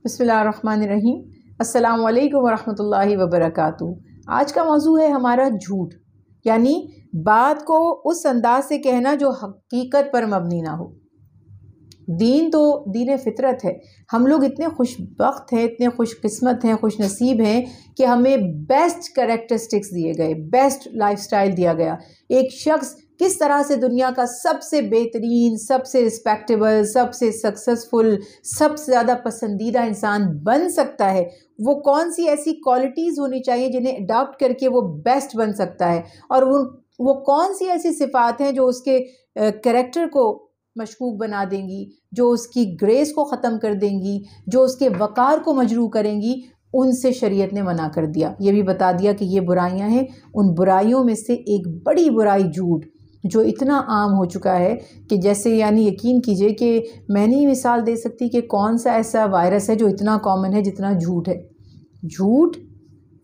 بسم اللہ الرحمن الرحیم۔ السلام علیکم ورحمۃ اللہ وبرکاتہ۔ آج کا موضوع ہے ہمارا جھوٹ، یعنی بات کو اس انداز سے کہنا جو حقیقت پر مبنی نہ ہو۔ دین تو دین فطرت ہے۔ ہم لوگ اتنے خوش بخت ہیں، اتنے خوش قسمت ہیں، خوش نصیب ہیں کہ ہمیں بیسٹ کریکٹرسٹکس دیے گئے، بیسٹ لائف سٹائل دیا گیا۔ ایک شخص کس طرح سے دنیا کا سب سے بہترین، سب سے رسپیکٹیبل، سب سے سکسیسفل، سب سے زیادہ پسندیدہ انسان بن سکتا ہے، وہ کون سی ایسی کوالٹیز ہونی چاہیے جنہیں اڈاپٹ کر کے وہ بیسٹ بن سکتا ہے، اور وہ کون سی ایسی صفات ہیں جو اس کے کریکٹر کو مشکوک بنا دیں گی، جو اس کی گریس کو ختم کر دیں گی، جو اس کے وقار کو مجروح کریں گی، ان سے شریعت نے منع کر دیا۔ یہ بھی بتا دیا کہ یہ برائیاں ہیں۔ ان برائیوں میں سے ایک بڑی برائی جھوٹ، جو اتنا عام ہو چکا ہے کہ جیسے یعنی یقین کیجئے کہ میں نہیں مثال دے سکتی کہ کون سا ایسا وائرس ہے جو اتنا کامن ہے جتنا جھوٹ ہے۔ جھوٹ،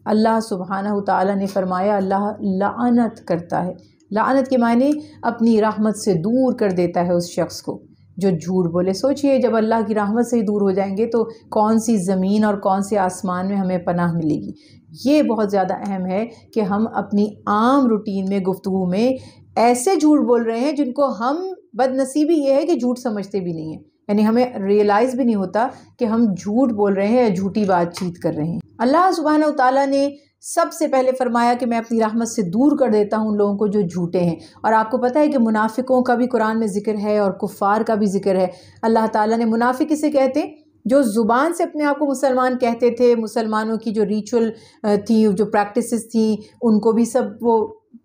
اللہ سبحانہ وتعالیٰ نے فرمایا اللہ لعنت کرتا ہے۔ لعنت کے معنی اپنی رحمت سے دور کر دیتا ہے اس شخص کو جو جھوٹ بولے۔ سوچئے جب اللہ کی رحمت سے ہی دور ہو جائیں گے تو کون سی زمین اور کون سے آسمان میں ہمیں پناہ ملے گی۔ یہ بہت زیادہ اہم ہے کہ ہم اپنی عام روٹین میں، گفتگو میں ایسے جھوٹ بول رہے ہیں جن کو ہم، بد نصیبی یہ ہے کہ جھوٹ سمجھتے بھی نہیں ہیں، یعنی ہمیں ریئلائز بھی نہیں ہوتا کہ ہم جھوٹ بول رہے ہیں یا جھوٹی بات چیت کر رہے ہیں۔ اللہ سبحانہ وتعالیٰ نے سب سے پہلے فرمایا کہ میں اپنی رحمت سے دور کر دیتا ہوں ان لوگوں کو جو جھوٹے ہیں، اور آپ کو پتہ ہے کہ منافقوں کا بھی قرآن میں ذکر ہے اور کفار کا بھی ذکر ہے۔ اللہ تعالیٰ نے منافق کسے کہتے ہیں؟ جو زبان سے اپنے آپ کو مسلمان کہتے تھے، مسلمانوں کی جو ریچول تھی، جو پریکٹسز تھیں، ان کو بھی سب وہ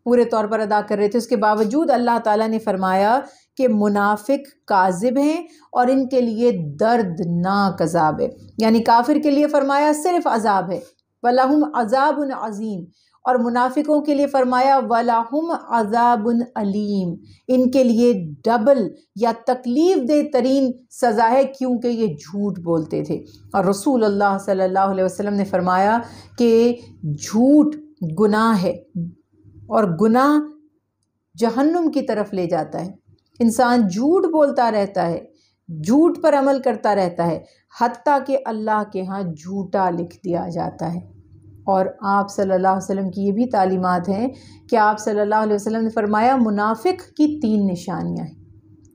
پورے طور پر ادا کر رہے تھے۔ اس کے باوجود اللہ تعالیٰ نے فرمایا کہ منافق کاذب ہیں اور ان کے لیے دردناک عذاب ہے، یعنی کافر کے لیے فرمایا صرف عذاب ہے، وَلَهُمْ عَذَابٌ عَظِيمٌ، اور منافقوں کے لیے فرمایا وَلَهُمْ عَذَابٌ عَلِيمٌ، ان کے لیے ڈبل یا تکلیف دہ ترین سزا ہے، کیونکہ یہ جھوٹ بولتے تھے۔ اور رسول اللہ صلی اللہ علیہ وسلم نے فرمایا کہ جھوٹ گناہ ہے، اور گناہ جہنم کی طرف لے جاتا ہے۔ انسان جھوٹ بولتا رہتا ہے، جھوٹ پر عمل کرتا رہتا ہے، حتیٰ کہ اللہ کے ہاں جھوٹا لکھ دیا جاتا ہے۔ اور آپ صلی اللہ علیہ وسلم کی یہ بھی تعلیمات ہیں کہ آپ صلی اللہ علیہ وسلم نے فرمایا منافق کی 3 نشانیاں ہیں۔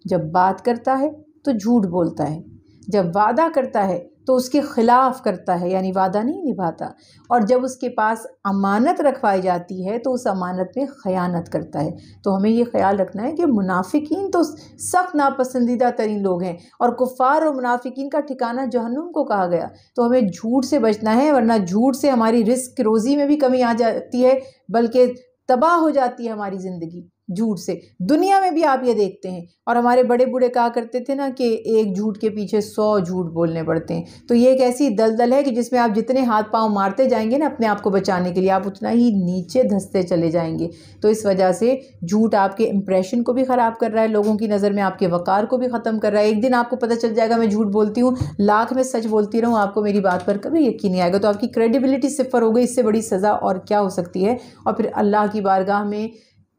جب بات کرتا ہے تو جھوٹ بولتا ہے، جب وعدہ کرتا ہے تو اس کے خلاف کرتا ہے، یعنی وعدہ نہیں نبھاتا، اور جب اس کے پاس امانت رکھوائی جاتی ہے تو اس امانت میں خیانت کرتا ہے۔ تو ہمیں یہ خیال رکھنا ہے کہ منافقین تو سخت ناپسندیدہ ترین لوگ ہیں، اور کفار اور منافقین کا ٹھکانہ جہنم کو کہا گیا۔ تو ہمیں جھوٹ سے بچنا ہے، ورنہ جھوٹ سے ہماری رزق روزی میں بھی کمی آ جاتی ہے، بلکہ تباہ ہو جاتی ہے ہماری زندگی جھوٹ سے۔ دنیا میں بھی آپ یہ دیکھتے ہیں، اور ہمارے بڑے بوڑھے کہا کرتے تھے نا کہ ایک جھوٹ کے پیچھے 100 جھوٹ بولنے پڑتے ہیں۔ تو یہ ایک ایسی دلدل ہے کہ جس میں آپ جتنے ہاتھ پاؤں مارتے جائیں گے نا اپنے آپ کو بچانے کے لیے، آپ اتنا ہی نیچے دھستے چلے جائیں گے۔ تو اس وجہ سے جھوٹ آپ کے امپریشن کو بھی خراب کر رہا ہے، لوگوں کی نظر میں آپ کے وقار کو بھی ختم کر رہا ہے۔ ایک دن آپ کو پتہ چل جائے گا میں جھوٹ بولتی ہوں، لاکھ میں سچ بولتی رہوں، آپ کو میری بات پر کبھی یقین نہیں آئے گا، تو آپ کی کریڈیبلٹی صفر ہو گئی۔ اس سے بڑی سزا اور کیا ہو سکتی ہے؟ اور پھر اللہ کی بارگاہ میں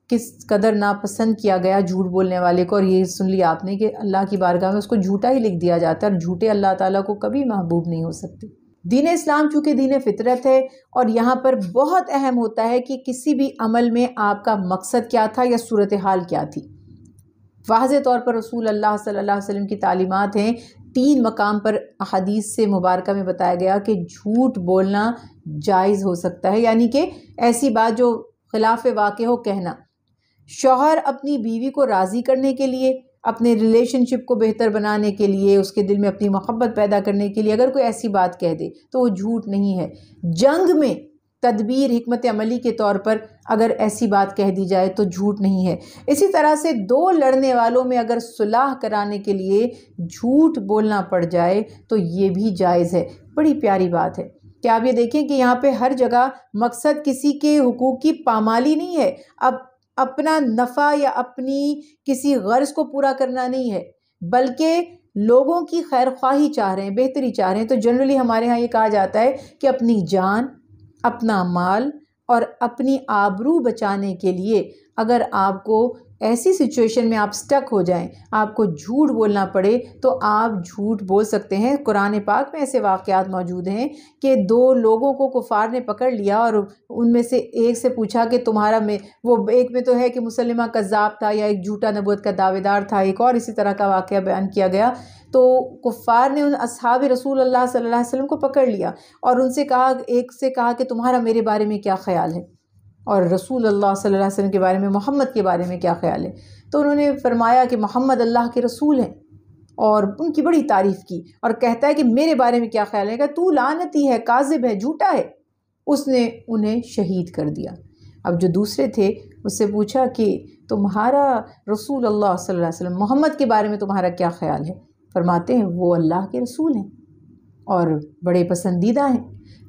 کس قدر ناپسند کیا گیا جھوٹ بولنے والے کو، اور یہ سن لیا آپ نے کہ اللہ کی بارگاہ میں اس کو جھوٹا ہی لکھ دیا جاتا ہے، اور جھوٹے اللہ تعالیٰ کو کبھی محبوب نہیں ہو سکتے۔ دین اسلام چونکہ دین فطرت ہے، اور یہاں پر بہت اہم ہوتا ہے کہ کسی بھی عمل میں آپ کا مقصد کیا تھا یا صورتحال کیا تھی۔ واضح طور پر رسول اللہ صلی اللہ علیہ وسلم کی تعلیمات ہیں، 3 مقام پر احادیث سے مبارکہ میں بتایا گیا کہ جھوٹ بولنا جائز ہو سکتا ہے، یعنی کہ ایسی بات جو خلاف واقع ہو کہنا۔ شوہر اپنی بیوی کو راضی کرنے کے لیے، اپنے ریلیشن شپ کو بہتر بنانے کے لیے، اس کے دل میں اپنی محبت پیدا کرنے کے لیے اگر کوئی ایسی بات کہہ دے تو وہ جھوٹ نہیں ہے۔ جنگ میں تدبیر، حکمت عملی کے طور پر اگر ایسی بات کہہ دی جائے تو جھوٹ نہیں ہے۔ اسی طرح سے 2 لڑنے والوں میں اگر صلح کرانے کے لیے جھوٹ بولنا پڑ جائے تو یہ بھی جائز ہے۔ بڑی پیاری بات ہے کہ آپ یہ دیکھیں کہ یہاں پہ ہر جگہ مقصد کسی کے حقوق کی پامالی نہیں ہے، اب اپنا نفع یا اپنی کسی غرض کو پورا کرنا نہیں ہے، بلکہ لوگوں کی خیر خواہی چاہ رہے ہیں، بہتری چاہ رہے ہیں۔ تو جنرلی ہمارے ہاں یہ کہا جاتا ہے کہ اپنی جان، اپنا مال اور اپنی آبرو بچانے کے لیے اگر آپ کو ایسی سچویشن میں آپ سٹک ہو جائیں، آپ کو جھوٹ بولنا پڑے، تو آپ جھوٹ بول سکتے ہیں۔ قرآن پاک میں ایسے واقعات موجود ہیں کہ 2 لوگوں کو کفار نے پکڑ لیا اور ان میں سے ایک سے پوچھا کہ تمہارا وہ ایک میں تو ہے کہ مسلمہ کذاب تھا یا ایک جھوٹا نبوت کا دعوے دار تھا، ایک اور اسی طرح کا واقعہ بیان کیا گیا۔ تو کفار نے ان اصحاب رسول اللہ صلی اللہ علیہ وسلم کو پکڑ لیا اور ان سے کہا، ایک سے کہا کہ تمہارا میرے بارے میں کیا خیال ہے، اور رسول اللہ صلی اللہ علیہ وسلم کے بارے میں، محمد کے بارے میں کیا خیال ہے؟ تو انہوں نے فرمایا کہ محمد اللہ کے رسول ہیں، اور ان کی بڑی تعریف کی، اور کہتا ہے کہ میرے بارے میں کیا خیال ہے، کہ تو لعنتی ہے، کاذب ہے، جھوٹا ہے۔ اس نے انہیں شہید کر دیا۔ اب جو دوسرے تھے اس سے پوچھا کہ تمہارا رسول اللہ صلی اللہ علیہ وسلم، محمد کے بارے میں تمہارا کیا خیال ہے؟ فرماتے ہیں وہ اللہ کے رسول ہیں اور بڑے پسندیدہ ہیں۔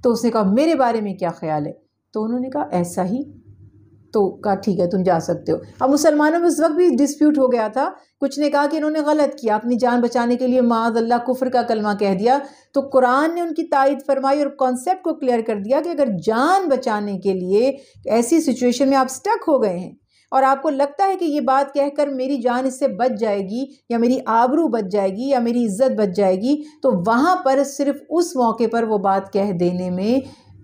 تو اس نے کہا میرے بارے میں کیا خیال ہے؟ تو انہوں نے کہا ایسا ہی۔ تو کہا ٹھیک ہے تم جا سکتے ہو۔ اب مسلمانوں میں اس وقت بھی ڈسپیوٹ ہو گیا تھا، کچھ نے کہا کہ انہوں نے غلط کیا، اپنی جان بچانے کے لیے معاذ اللہ کفر کا کلمہ کہہ دیا۔ تو قرآن نے ان کی تائید فرمائی اور کانسیپٹ کو کلیئر کر دیا کہ اگر جان بچانے کے لیے ایسی سچویشن میں آپ سٹک ہو گئے ہیں اور آپ کو لگتا ہے کہ یہ بات کہہ کر میری جان اس سے بچ جائے گی، یا میری آبرو بچ جائے گی، یا میری عزت بچ جائے گی، تو وہاں پر صرف اس موقع پر وہ بات کہہ دینے میں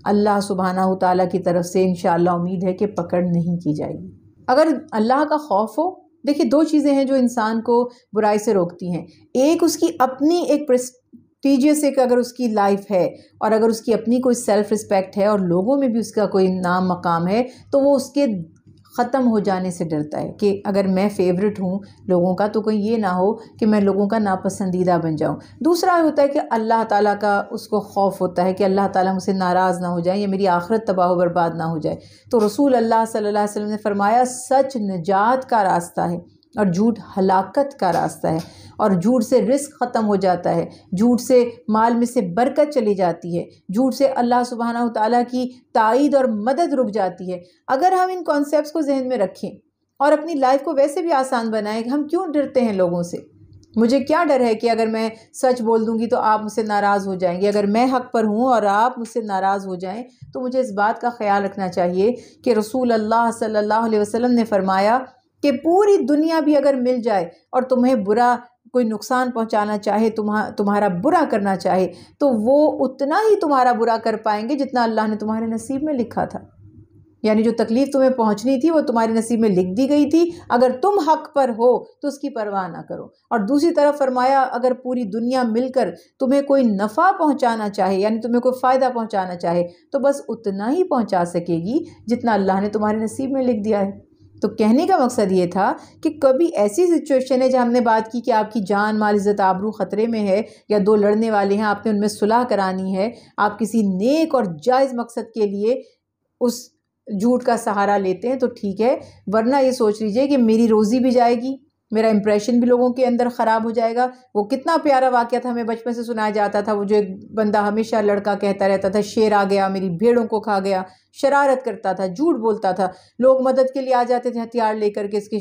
اللہ سبحانہ تعالیٰ کی طرف سے انشاءاللہ امید ہے کہ پکڑ نہیں کی جائے گی۔ اگر اللہ کا خوف ہو، دیکھیے 2 چیزیں ہیں جو انسان کو برائی سے روکتی ہیں۔ ایک اس کی اپنی ایک پریسٹیجیس ایک اگر اس کی لائف ہے، اور اگر اس کی اپنی کوئی سیلف رسپیکٹ ہے اور لوگوں میں بھی اس کا کوئی نام مقام ہے، تو وہ اس کے ختم ہو جانے سے ڈرتا ہے کہ اگر میں فیورٹ ہوں لوگوں کا تو کہیں یہ نہ ہو کہ میں لوگوں کا ناپسندیدہ بن جاؤں۔ دوسرا ہوتا ہے کہ اللہ تعالیٰ کا اس کو خوف ہوتا ہے کہ اللہ تعالیٰ مجھ سے ناراض نہ ہو جائے یا میری آخرت تباہ و برباد نہ ہو جائے۔ تو رسول اللہ صلی اللہ علیہ وسلم نے فرمایا سچ نجات کا راستہ ہے اور جھوٹ ہلاکت کا راستہ ہے، اور جھوٹ سے رزق ختم ہو جاتا ہے، جھوٹ سے مال میں سے برکت چلی جاتی ہے، جھوٹ سے اللہ سبحانہ تعالیٰ کی تائید اور مدد رک جاتی ہے۔ اگر ہم ان کانسیپٹس کو ذہن میں رکھیں اور اپنی لائف کو ویسے بھی آسان بنائیں کہ ہم کیوں ڈرتے ہیں لوگوں سے، مجھے کیا ڈر ہے کہ اگر میں سچ بول دوں گی تو آپ مجھ سے ناراض ہو جائیں گے، اگر میں حق پر ہوں اور آپ مجھ سے ناراض ہو جائیں تو مجھے اس بات کا خیال رکھنا چاہیے کہ رسول اللہ صلی اللہ علیہ وسلم نے فرمایا کہ پوری دنیا بھی اگر مل جائے اور تمہیں برا کوئی نقصان پہنچانا چاہے، تمہارا برا کرنا چاہے، تو وہ اتنا ہی تمہارا برا کر پائیں گے جتنا اللہ نے تمہارے نصیب میں لکھا تھا۔ یعنی جو تکلیف تمہیں پہنچنی تھی وہ تمہارے نصیب میں لکھ دی گئی تھی، اگر تم حق پر ہو تو اس کی پرواہ نہ کرو۔ اور دوسری طرف فرمایا اگر پوری دنیا مل کر تمہیں کوئی نفع پہنچانا چاہے، یعنی تمہیں کوئی فائدہ پہنچانا چاہے، تو بس اتنا ہی پہنچا سکے گی جتنا اللہ نے تمہارے نصیب میں لکھ دیا ہے۔ تو کہنے کا مقصد یہ تھا کہ کبھی ایسی سچویشن ہے جہاں ہم نے بات کی کہ آپ کی جان مال عزت آبرو خطرے میں ہے، یا 2 لڑنے والے ہیں، آپ نے ان میں صلح کرانی ہے، آپ کسی نیک اور جائز مقصد کے لیے اس جھوٹ کا سہارا لیتے ہیں تو ٹھیک ہے، ورنہ یہ سوچ لیجئے کہ میری روزی بھی جائے گی، میرا امپریشن بھی لوگوں کے اندر خراب ہو جائے گا۔ وہ کتنا پیارا واقعہ تھا، ہمیں بچپن سے سنایا جاتا تھا، وہ جو ایک بندہ ہمیشہ لڑکا کہتا رہتا تھا شیر آ گیا میری بھیڑوں کو کھا گیا، شرارت کرتا تھا، جھوٹ بولتا تھا، لوگ مدد کے لیے آ جاتے تھے ہتھیار لے کر کے اس کی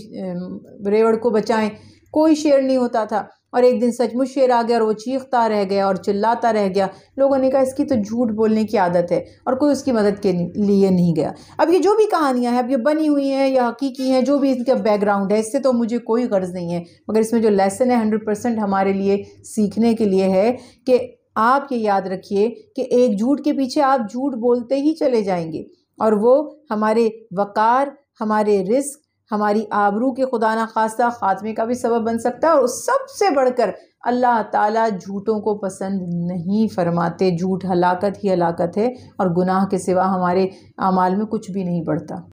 ریوڑ کو بچائیں، کوئی شیر نہیں ہوتا تھا، اور ایک دن سچ مچ شیر آ گیا اور وہ چیختا رہ گیا اور چلاتا رہ گیا۔ لوگوں نے کہا اس کی تو جھوٹ بولنے کی عادت ہے، اور کوئی اس کی مدد کے لیے نہیں گیا۔ اب یہ جو بھی کہانیاں ہیں، اب یہ بنی ہوئی ہیں یا حقیقی ہیں، جو بھی اس کا بیک گراؤنڈ ہے، اس سے تو مجھے کوئی غرض نہیں ہے، مگر اس میں جو لیسن ہے 100% ہمارے لیے سیکھنے کے لیے ہے کہ آپ یہ یاد رکھیے کہ ایک جھوٹ کے پیچھے آپ جھوٹ بولتے ہی چلے جائیں گے، اور وہ ہمارے وقار، ہمارے رزق، ہماری آبرو کے خدا نخواستہ خاتمے کا بھی سبب بن سکتا ہے۔ اور سب سے بڑھ کر اللہ تعالیٰ جھوٹوں کو پسند نہیں فرماتے، جھوٹ ہلاکت ہی ہلاکت ہے، اور گناہ کے سوا ہمارے اعمال میں کچھ بھی نہیں بڑھتا۔